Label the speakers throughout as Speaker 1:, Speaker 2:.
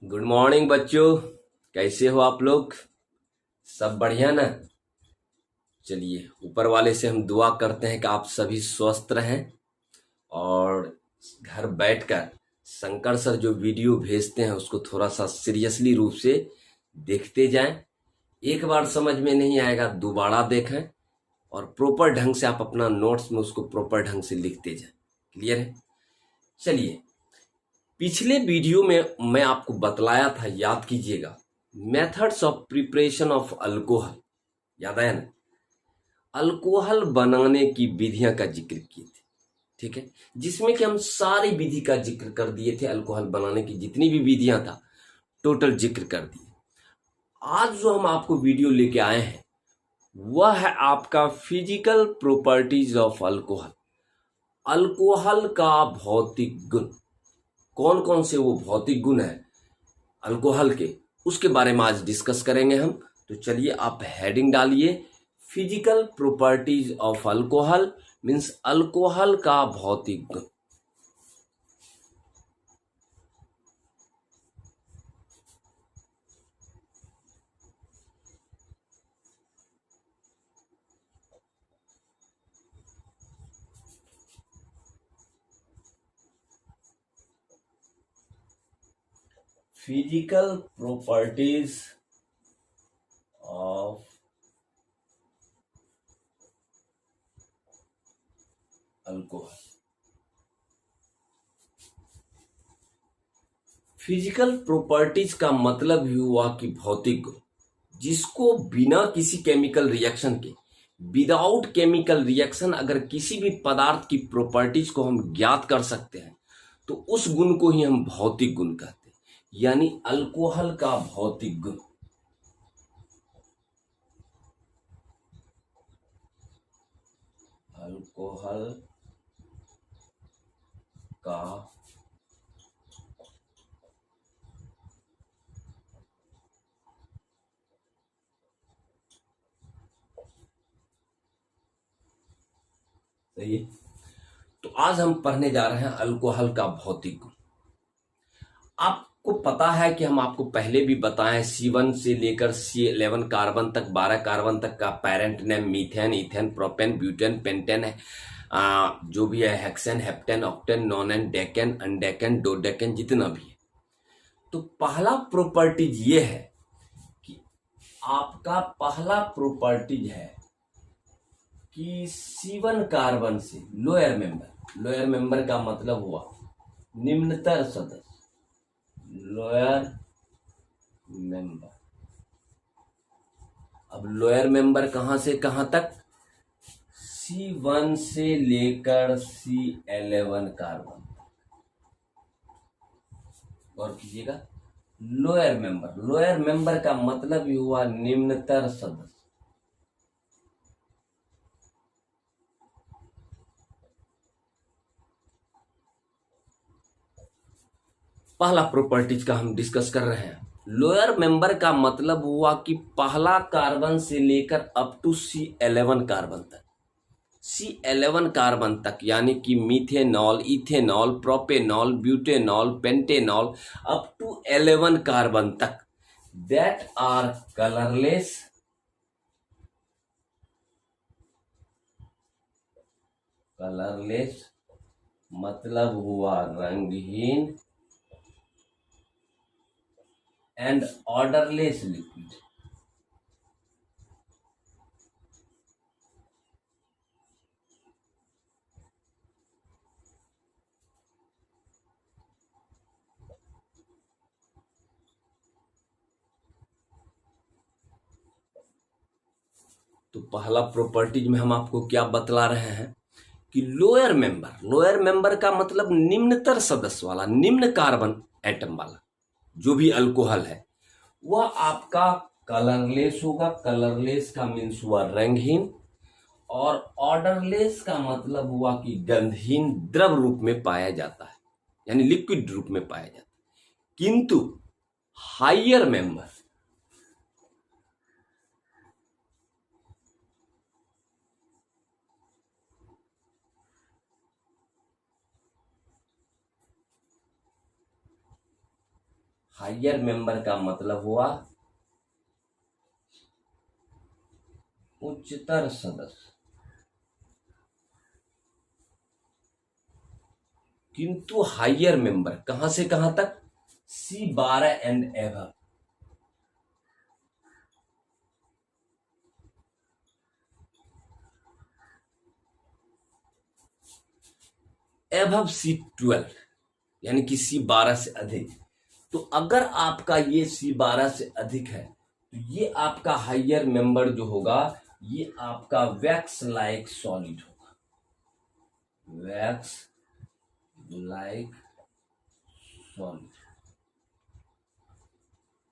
Speaker 1: Good morning बच्चों। कैसे हो आप लोग? सब बढ़िया ना? चलिए, ऊपर वाले से हम दुआ करते हैं कि आप सभी स्वस्थ रहें और घर बैठकर शंकर सर जो वीडियो भेजते हैं उसको थोड़ा सा सीरियसली रूप से देखते जाएं। एक बार समझ में नहीं आएगा, दोबारा देखें और प्रॉपर ढंग से आप अपना नोट्स में उसको प्रॉपर ढंग से लिखते जाएं। क्लियर है? चलिए, पिछले वीडियो में मैं आपको बतलाया था, याद कीजिएगा, methods of preparation of alcohol. याद आया ना? अल्कोहल बनाने की विधियां का जिक्र किए थे। ठीक है, जिसमें कि हम सारी विधि का जिक्र कर दिए थे। अल्कोहल बनाने की जितनी भी विधियां था टोटल जिक्र कर दिए। आज जो हम आपको वीडियो लेके आए हैं वह है आपका physical properties of alcohol. Alcohol का भौतिक गुण, कौन कौन से वो भौतिक गुण है अल्कोहल के, उसके बारे में आज डिस्कस करेंगे हम। तो चलिए, आप हेडिंग डालिए, physical properties of alcohol means alcohol का भौतिक गुण। Physical properties of alcohol. Physical properties का मतलब ही हुआ कि भौतिक गुण, जिसको बिना किसी केमिकल रिएक्शन के, विदाउट केमिकल रिएक्शन अगर किसी भी पदार्थ की प्रॉपर्टीज को हम ज्ञात कर सकते हैं तो उस गुण को ही हम भौतिक गुण कहते हैं। यानी अल्कोहल का भौतिक गुण, अल्कोहल का सही है। तो आज हम पढ़ने जा रहे हैं अल्कोहल का भौतिक गुण। आपको पता है कि हम आपको पहले भी बताएं, C1 से लेकर C11 कार्बन तक, 12 कार्बन तक का parent name methane, ethane, propane, butane, pentane है। जो भी है hexane, heptane, octane, nonane, decane, undecane, dodecane, जितना भी है। तो पहला प्रॉपर्टीज ये है कि आपका पहला प्रॉपर्टीज है कि C1 कार्बन से लोअर मेंबर, लोअर मेंबर का मतलब हुआ निम्नतर सदस्य, लोअर मेंबर। अब लोअर मेंबर कहां से कहां तक? C1 से लेकर C11 कार्बन। और कीजिएगा, लोअर मेंबर, लोअर मेंबर का मतलब ही हुआ निम्नतर सदस्य। पहला प्रॉपर्टीज का हम डिस्कस कर रहे हैं। लोअर मेंबर का मतलब हुआ कि पहला कार्बन से लेकर अप टू C11 कार्बन तक, C11 कार्बन तक, यानी कि methanol, ethanol, propanol, butanol, pentanol, up to 11 carbon तक, दैट आर कलरलेस, कलरलेस मतलब हुआ रंगहीन, एंड ऑर्डरलेस लिक्विड। तो पहला प्रॉपर्टीज में हम आपको क्या बतला रहे हैं कि लोअर मेंबर, लोअर मेंबर का मतलब निम्नतर सदस्य वाला, निम्न कार्बन एटम वाला जो भी अल्कोहल है वह आपका कलरलेस होगा। कलरलेस का मीन्स हुआ रंगहीन, और ऑर्डरलेस का मतलब हुआ कि गंधहीन द्रव रूप में पाया जाता है, यानी लिक्विड रूप में पाया जाता है। किंतु हायर मेंबर, हायर मेंबर का मतलब हुआ उच्चतर सदस्य, किंतु हायर मेंबर कहां से कहां तक, C12 and above. Above C12 यानी कि C12 से अधिक। तो अगर आपका ये C12 से अधिक है तो ये आपका हायर मेंबर जो होगा ये आपका वैक्स लाइक सॉलिड होगा। Wax like solid,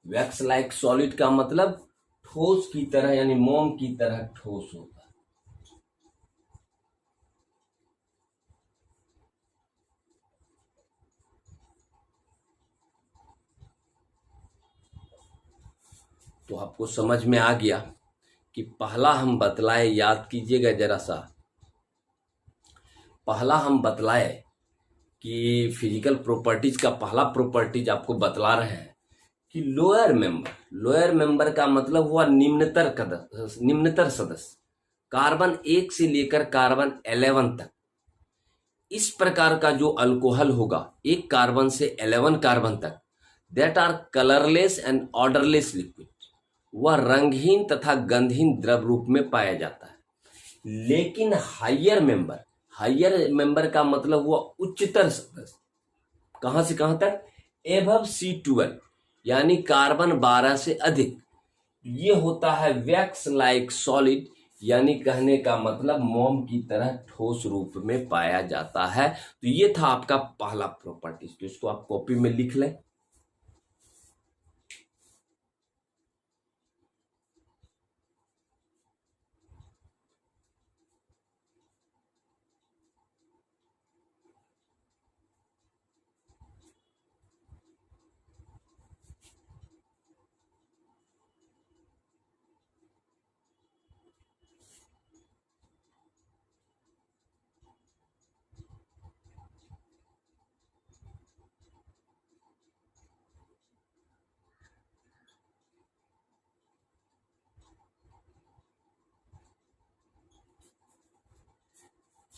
Speaker 1: wax like solid का मतलब ठोस की तरह यानी मोम की तरह ठोस होता है। तो आपको समझ में आ गया कि पहला हम बतलाए, याद कीजिएगा जरा सा, पहला हम बतलाए कि फिजिकल प्रॉपर्टीज का पहला प्रॉपर्टीज आपको बतला रहे हैं कि लोअर मेंबर, लोअर मेंबर का मतलब हुआ निम्नतर सदस्य, कार्बन 1 से लेकर कार्बन 11 तक। इस प्रकार का जो अल्कोहल होगा 1 कार्बन से 11 कार्बन तक, that are colourless and odourless liquid, वह रंगहीन तथा गंधहीन द्रव रूप में पाया जाता है। लेकिन हायर मेंबर, हायर मेंबर का मतलब हुआ उच्चतर सदस्य, कहां से कहां तक, एबव C12 यानी कार्बन 12 से अधिक। ये होता है वैक्स लाइक सॉलिड यानी कहने का मतलब मोम की तरह ठोस रूप में पाया जाता है। तो ये था आपका पहला प्रॉपर्टीज, तो इसको आप कॉपी में लिख लें।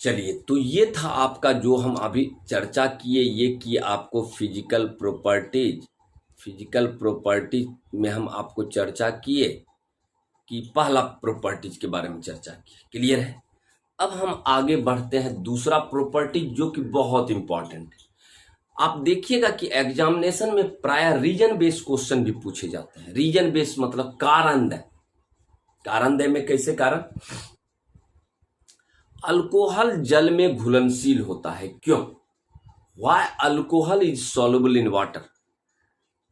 Speaker 1: चलिए, तो ये था आपका जो हम अभी चर्चा किए, ये किए आपको फिजिकल प्रॉपर्टीज। फिजिकल प्रॉपर्टीज में हम आपको चर्चा किए कि पहला प्रॉपर्टीज के बारे में चर्चा की, क्लियर है। अब हम आगे बढ़ते हैं दूसरा प्रॉपर्टी जो कि बहुत इंपॉर्टेंट है। आप देखिएगा कि एग्जामिनेशन में प्राय रीजन बेस्ड क्वेश्चन भी पूछे जाते हैं। रीजन बेस्ड मतलब कारणदय। कारणदय में कैसे, कारण, अल्कोहल जल में घुलनशील होता है, क्यों, why alcohol is soluble in water.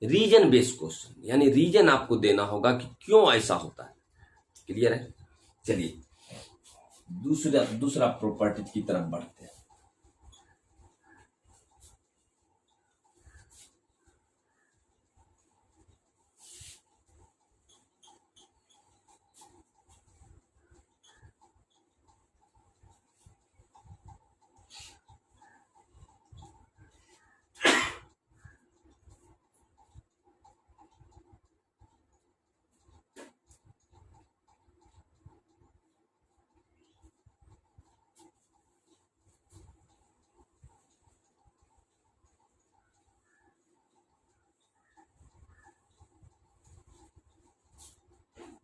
Speaker 1: Reason based question यानी रीजन आपको देना होगा कि क्यों ऐसा होता है, क्लियर है। चलिए दूसरा दूसरा प्रॉपर्टी की तरफ बढ़ते हैं।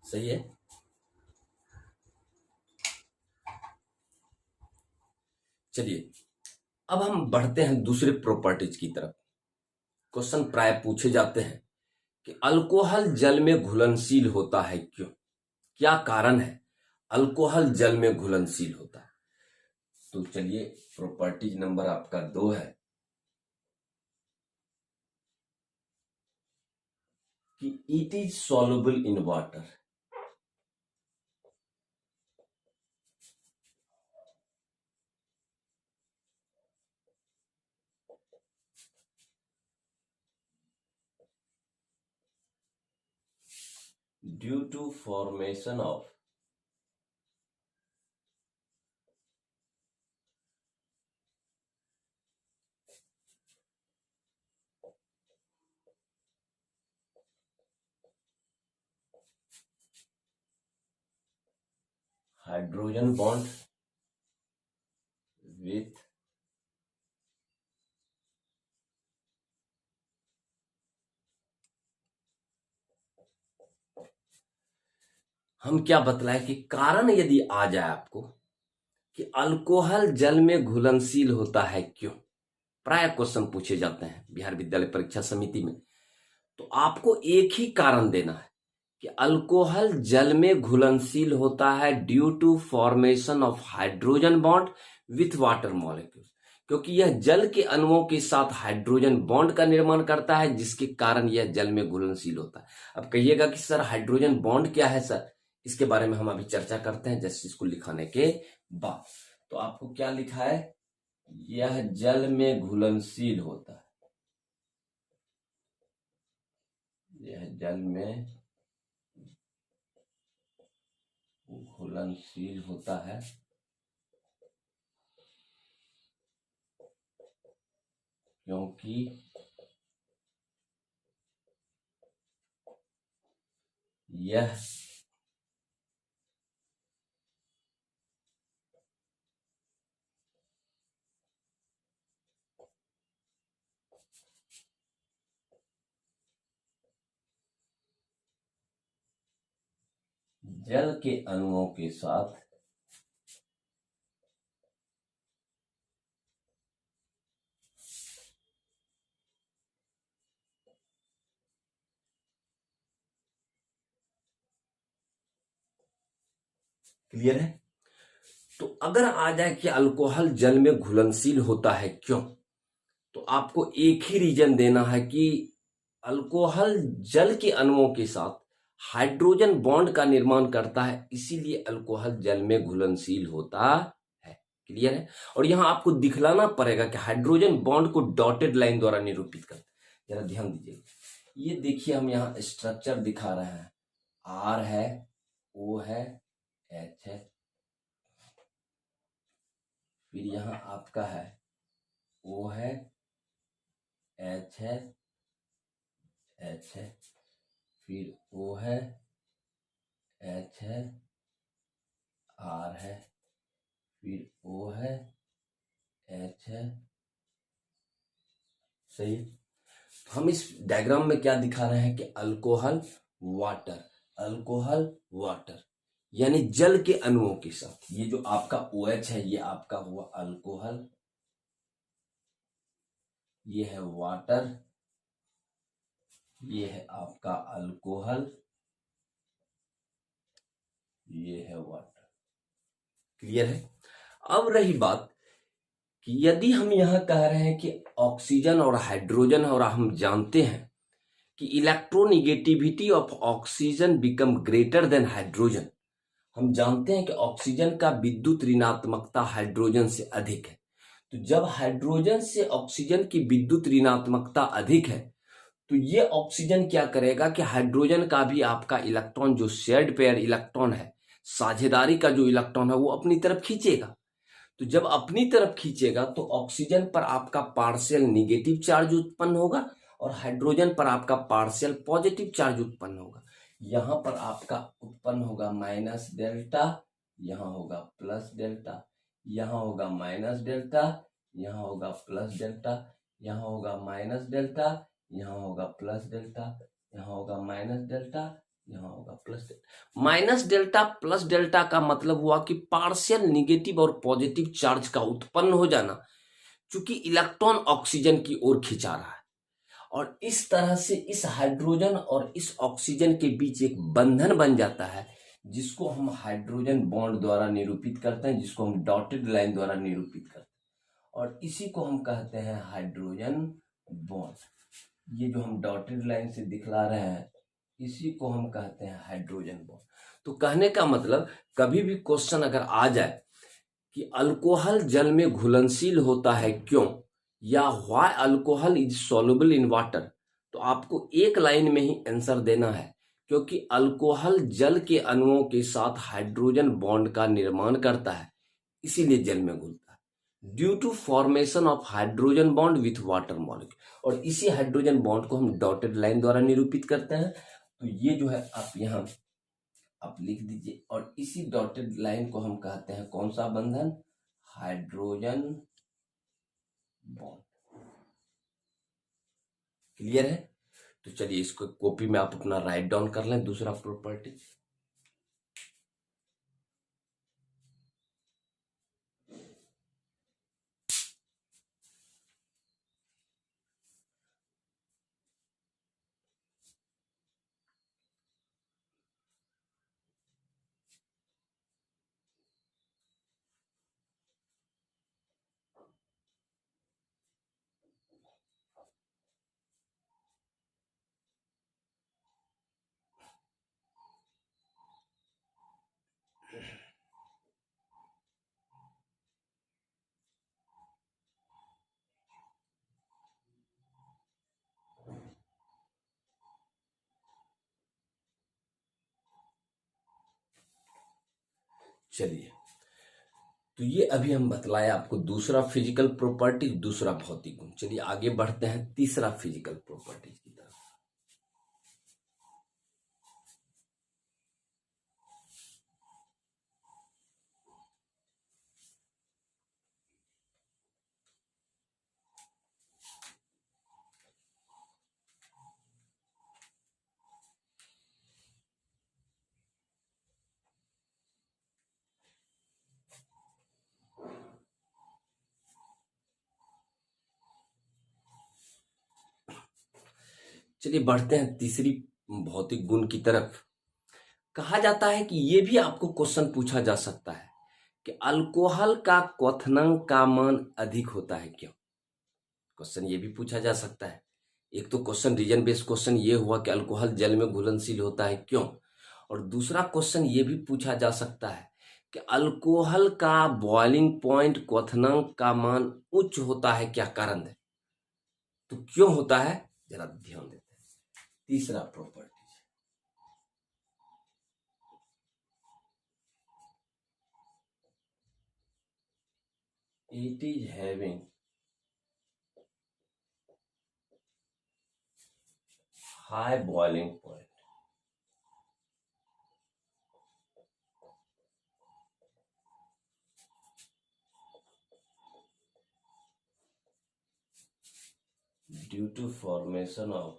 Speaker 1: सही है। चलिए अब हम बढ़ते हैं दूसरे प्रॉपर्टीज की तरफ। क्वेश्चन प्राय पूछे जाते हैं कि अल्कोहल जल में घुलनशील होता है, क्यों, क्या कारण है अल्कोहल जल में घुलनशील होता है। तो चलिए प्रॉपर्टीज नंबर आपका 2 है कि it is soluble in water. Due to formation of hydrogen bond with हम क्या बतलाए कि कारण यदि आ जाए आपको कि अल्कोहल जल में घुलनशील होता है क्यों, प्राय क्वेश्चन पूछे जाते हैं बिहार विद्यालय परीक्षा समिति में, तो आपको एक ही कारण देना है कि अल्कोहल जल में घुलनशील होता है due to formation of hydrogen bond with water molecules, क्योंकि यह जल के अणुओं के साथ हाइड्रोजन बॉन्ड का निर्माण करता है, जिसके कारण यह जल में घुलनशील होता है। अब कहिएगा कि सर हाइड्रोजन बॉन्ड क्या है सर, इसके बारे में हम अभी चर्चा करते हैं जस्ट इसको लिखाने के बाद। तो आपको क्या लिखा है, यह जल में घुलनशील होता है, यह जल में घुलनशील होता है क्योंकि यह जल के अणुओं के साथ क्लियर है। तो अगर आ जाए कि अल्कोहल जल में घुलनशील होता है क्यों, तो आपको एक ही रीजन देना है कि अल्कोहल जल के अणुओं के साथ हाइड्रोजन बॉन्ड का निर्माण करता है, इसीलिए अल्कोहल जल में घुलनशील होता है। क्लियर है। और यहां आपको दिखलाना पड़ेगा कि हाइड्रोजन बॉन्ड को डॉटेड लाइन द्वारा निरूपित करते हैं। जरा ध्यान दीजिए, ये देखिए हम यहाँ स्ट्रक्चर दिखा रहे हैं, आर है, ओ है, एच है, फिर यहाँ आपका है ओ है, एच है, एच है, फिर ओ है, एच है, आर है, फिर ओ है, एच है। सही। तो हम इस डायग्राम में क्या दिखा रहे हैं कि अल्कोहल वाटर, अल्कोहल वाटर यानी जल के अणुओं के साथ, ये जो आपका OH है ये आपका हुआ अल्कोहल, ये है वाटर, ये है आपका अल्कोहल, ये है वाटर। क्लियर है। अब रही बात कि यदि हम यहां कह रहे हैं कि ऑक्सीजन और हाइड्रोजन, और हम जानते हैं कि electronegativity of oxygen become greater than hydrogen, हम जानते हैं कि ऑक्सीजन का विद्युत ऋणात्मकता हाइड्रोजन से अधिक है। तो जब हाइड्रोजन से ऑक्सीजन की विद्युत ऋणात्मकता अधिक है, तो ये ऑक्सीजन क्या करेगा कि हाइड्रोजन का भी आपका इलेक्ट्रॉन, जो शेयर्ड पेयर इलेक्ट्रॉन है, साझेदारी का जो इलेक्ट्रॉन है, वो अपनी तरफ खींचेगा। तो जब अपनी तरफ खींचेगा तो ऑक्सीजन पर आपका पार्शियल निगेटिव चार्ज उत्पन्न होगा और हाइड्रोजन पर आपका पार्शियल पॉजिटिव चार्ज उत्पन्न होगा। यहां पर आपका उत्पन्न होगा माइनस डेल्टा, यहां होगा प्लस डेल्टा, यहां होगा माइनस डेल्टा, यहां होगा प्लस डेल्टा, यहां होगा माइनस डेल्टा, यहां होगा प्लस डेल्टा, यहां होगा माइनस डेल्टा, यहां होगा plus delta. Minus delta plus delta का मतलब हुआ कि पार्शियल निगेटिव और पॉजिटिव चार्ज का उत्पन्न हो जाना, चूंकि इलेक्ट्रॉन ऑक्सीजन की ओर खिंचा रहा है। और इस तरह से इस हाइड्रोजन और इस ऑक्सीजन के बीच एक बंधन बन जाता है, जिसको हम हाइड्रोजन बॉन्ड द्वारा निरूपित करते हैं, जिसको हम डॉटेड लाइन द्वारा निरूपित करते हैं, और इसी को हम कहते हैं हाइड्रोजन बॉन्ड। ये जो हम डॉटेड लाइन से दिखला रहे हैं, इसी को हम कहते हैं हाइड्रोजन बॉन्ड। तो कहने का मतलब, कभी भी क्वेश्चन अगर आ जाए कि अल्कोहल जल में घुलनशील होता है क्यों, या why alcohol is soluble in water, तो आपको एक लाइन में ही आंसर देना है, क्योंकि अल्कोहल जल के अणुओं के साथ हाइड्रोजन बॉन्ड का निर्माण करता है, इसीलिए जल में घुलता है, due to formation of hydrogen bond with water molecule. और इसी हाइड्रोजन बॉन्ड को हम डॉटेड लाइन द्वारा निरूपित करते हैं। तो ये जो है आप यहाँ आप लिख दीजिए। और इसी डॉटेड लाइन को हम कहते हैं कौन सा बंधन? Hydrogen bond. क्लियर है? तो चलिए इसको कॉपी में आप अपना राइट डाउन कर लें। दूसरा प्रॉपर्टी, चलिए तो ये अभी हम बतलाए आपको दूसरा फिजिकल प्रॉपर्टी, दूसरा भौतिक गुण। चलिए आगे बढ़ते हैं तीसरा फिजिकल प्रॉपर्टी की तरफ। चलिए बढ़ते हैं तीसरी भौतिक गुण की तरफ। कहा जाता है कि ये भी आपको क्वेश्चन पूछा जा सकता है कि अल्कोहल का क्वथनांक का मान अधिक होता है क्यों? क्वेश्चन ये भी पूछा जा सकता है। एक तो क्वेश्चन रीजन बेस्ड क्वेश्चन ये हुआ कि अल्कोहल जल में घुलनशील होता है क्यों, और दूसरा क्वेश्चन ये भी पूछा जा सकता है कि अल्कोहल का बॉइलिंग पॉइंट क्वथनांक का मान उच्च होता है, क्या कारण है? तो क्यों होता है, जरा ध्यान देते हैं। तीसरा property, it is having high boiling point due to formation of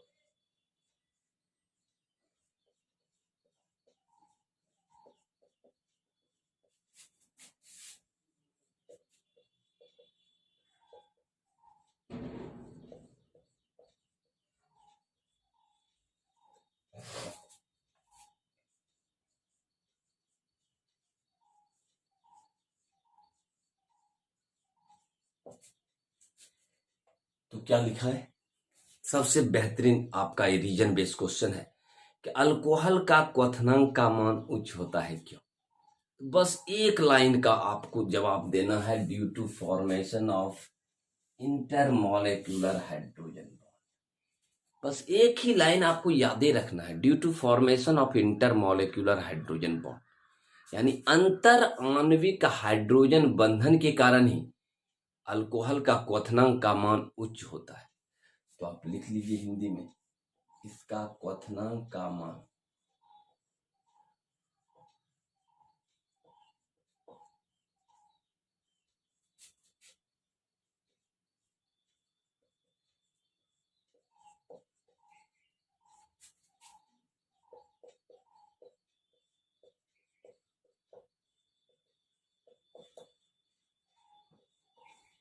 Speaker 1: तो क्या लिखा है? सबसे बेहतरीन आपका ये रीजन बेस्ड क्वेश्चन है कि अल्कोहल का क्वथनांक का मान उच्च होता है क्यों? तो बस एक लाइन का आपको जवाब देना है, due to formation of intermolecular hydrogen bond. बस एक ही लाइन आपको यादें रखना है, due to formation of intermolecular hydrogen bond, यानी अंतर आणविक हाइड्रोजन बंधन के कारण ही अल्कोहल का क्वथनांक का मान उच्च होता है। तो आप लिख लीजिए हिंदी में, इसका क्वथनांक का मान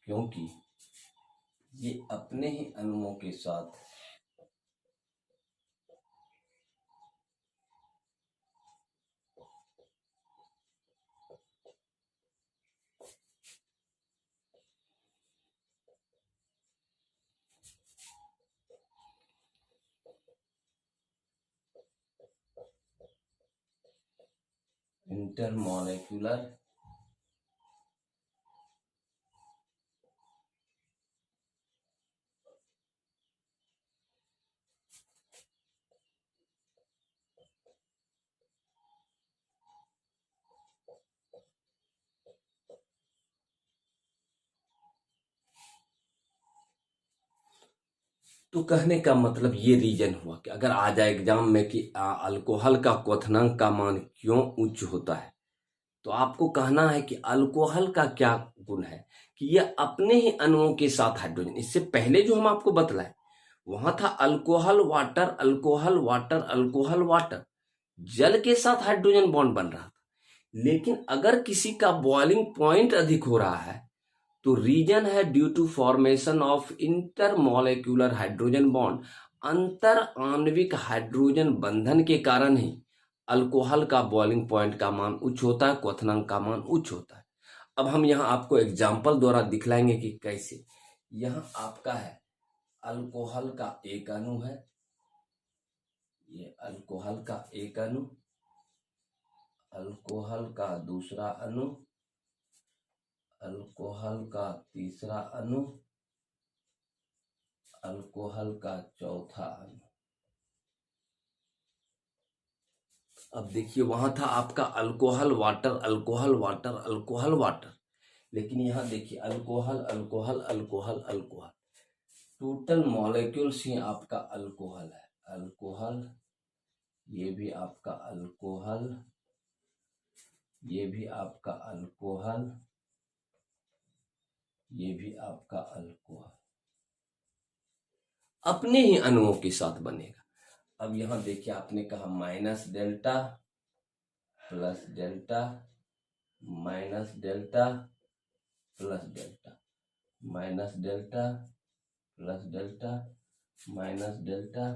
Speaker 1: क्योंकि ये अपने ही अणुओं के साथ इंटरमॉलिक्यूलर तो कहने का मतलब ये रीजन हुआ कि अगर आ जाए एग्जाम में कि अल्कोहल का क्वथनांक का मान क्यों उच्च होता है, तो आपको कहना है कि अल्कोहल का क्या गुण है कि यह अपने ही अणुओं के साथ हाइड्रोजन, इससे पहले जो हम आपको बतलाए वहां था alcohol water alcohol water alcohol water, जल के साथ हाइड्रोजन बॉन्ड बन रहा था। लेकिन अगर किसी का बॉइलिंग पॉइंट अधिक हो रहा है तो रीजन है due to formation of intermolecular hydrogen bond, अंतर आणविक हाइड्रोजन बंधन के कारण ही अल्कोहल का बॉइलिंग पॉइंट का मान उच्च होता है, क्वथनांक का मान उच्च होता है। अब हम यहाँ आपको एग्जाम्पल द्वारा दिखलाएंगे कि कैसे। यहाँ आपका है अल्कोहल का एक अणु है, ये अल्कोहल का एक अणु, अल्कोहल का दूसरा अणु, अल्कोहल का तीसरा अणु, अल्कोहल का चौथा अणु। अब देखिए वहां था आपका alcohol water alcohol water alcohol water, लेकिन यहां देखिए alcohol alcohol alcohol alcohol, total molecules ही आपका अल्कोहल है। अल्कोहल, ये भी आपका अल्कोहल, ये भी आपका अल्कोहल, ये भी आपका अल्कोहल, अपने ही अणुओं के साथ बनेगा। अब यहां देखिए आपने कहा minus delta plus delta minus delta plus delta minus delta plus delta minus delta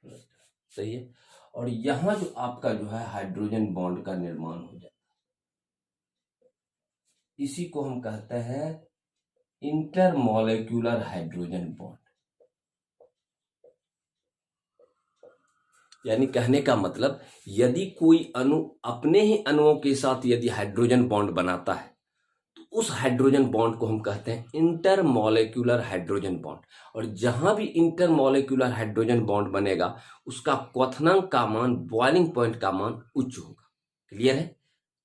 Speaker 1: plus delta, सही है। और यहां जो आपका जो है हाइड्रोजन बॉन्ड का निर्माण हो जाता है, इसी को हम कहते हैं इंटरमोलेक्यूलर हाइड्रोजन बॉन्ड। यानी कहने का मतलब यदि कोई अणु अपने ही अणुओं के साथ यदि हाइड्रोजन बॉन्ड बनाता है तो उस हाइड्रोजन बॉन्ड को हम कहते हैं इंटरमोलेक्यूलर हाइड्रोजन बॉन्ड। और जहां भी इंटरमोलेक्यूलर हाइड्रोजन बॉन्ड बनेगा उसका क्वथनांक का मान, बॉइलिंग पॉइंट का मान उच्च होगा। क्लियर है?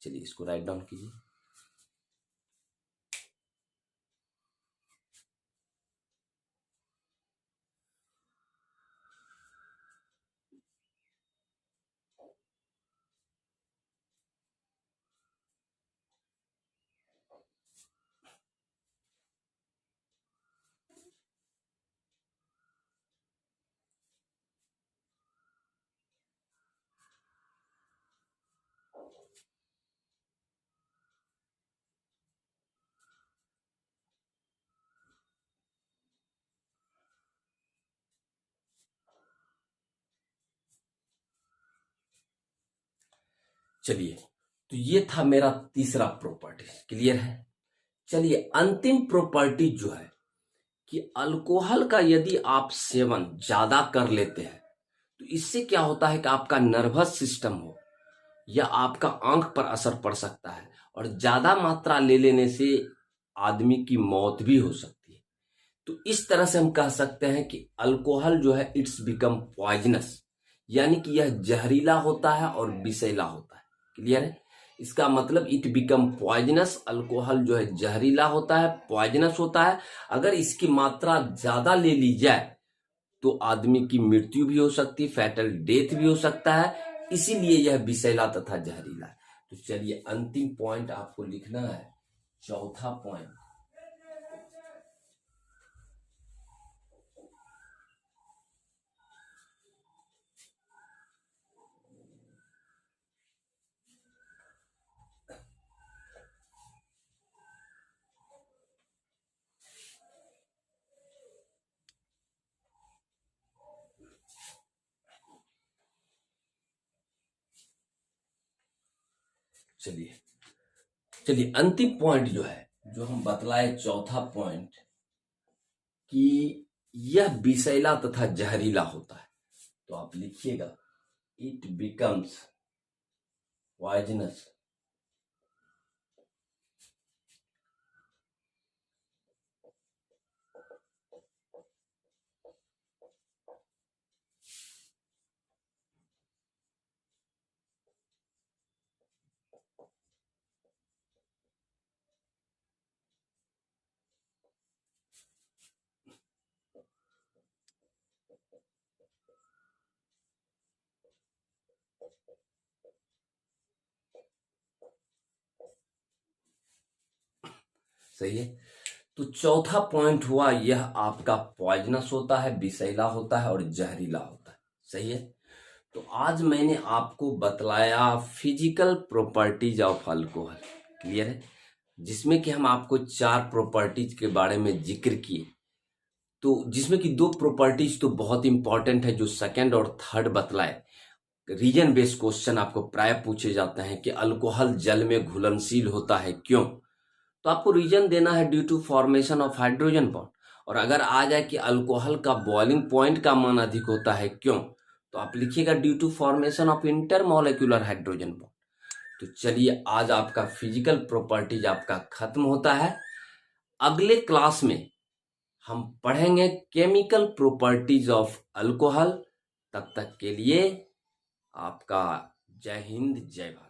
Speaker 1: चलिए इसको राइट डाउन कीजिए। चलिए, तो ये था मेरा तीसरा प्रॉपर्टी। क्लियर है? चलिए अंतिम प्रॉपर्टी जो है कि अल्कोहल का यदि आप सेवन ज्यादा कर लेते हैं तो इससे क्या होता है कि आपका नर्वस सिस्टम हो या आपका आंख पर असर पड़ सकता है, और ज्यादा मात्रा ले लेने से आदमी की मौत भी हो सकती है। तो इस तरह से हम कह सकते हैं कि अल्कोहल जो है इट्स बिकम पॉइजनस, यानी कि यह जहरीला होता है और विषैला होता है। क्लियर है? इसका मतलब इट बिकम पॉइजनस, अल्कोहल जो है जहरीला होता है, पॉइजनस होता है। अगर इसकी मात्रा ज्यादा ले ली जाए तो आदमी की मृत्यु भी हो सकती है, फैटल डेथ भी हो सकता है, इसीलिए यह विषैला तथा जहरीला है। तो चलिए अंतिम पॉइंट आपको लिखना है, चौथा पॉइंट। चलिए चलिए अंतिम पॉइंट जो है, जो हम बतलाए चौथा पॉइंट कि यह विषैला तथा जहरीला होता है, तो आप लिखिएगा इट बिकम्स पॉइजनस सही है। तो चौथा पॉइंट हुआ, यह आपका पॉइजनस होता है, विषैला होता है और जहरीला होता है। सही है। तो आज मैंने आपको बतलाया physical properties of alcohol. Clear है। जिसमें कि हम आपको 4 प्रॉपर्टीज के बारे में जिक्र किए। तो जिसमें कि 2 प्रॉपर्टीज तो बहुत इंपॉर्टेंट है, जो सेकंड और थर्ड बतलाए। रीजन बेस्ड क्वेश्चन आपको प्राय पूछे जाते हैं कि अल्कोहल जल में घुलनशील होता है, क्यों? तो आपको रीजन देना है due to formation of hydrogen bond. और अगर आ जाए कि अल्कोहल का बॉइलिंग पॉइंट का मान अधिक होता है, क्यों? तो आप लिखिएगा due to formation of intermolecular hydrogen bond. तो चलिए, आज आपका फिजिकल प्रॉपर्टीज आपका खत्म होता है। अगले क्लास में हम पढ़ेंगे केमिकल प्रॉपर्टीज ऑफ अल्कोहल। तब तक के लिए आपका जय हिंद, जय भारत।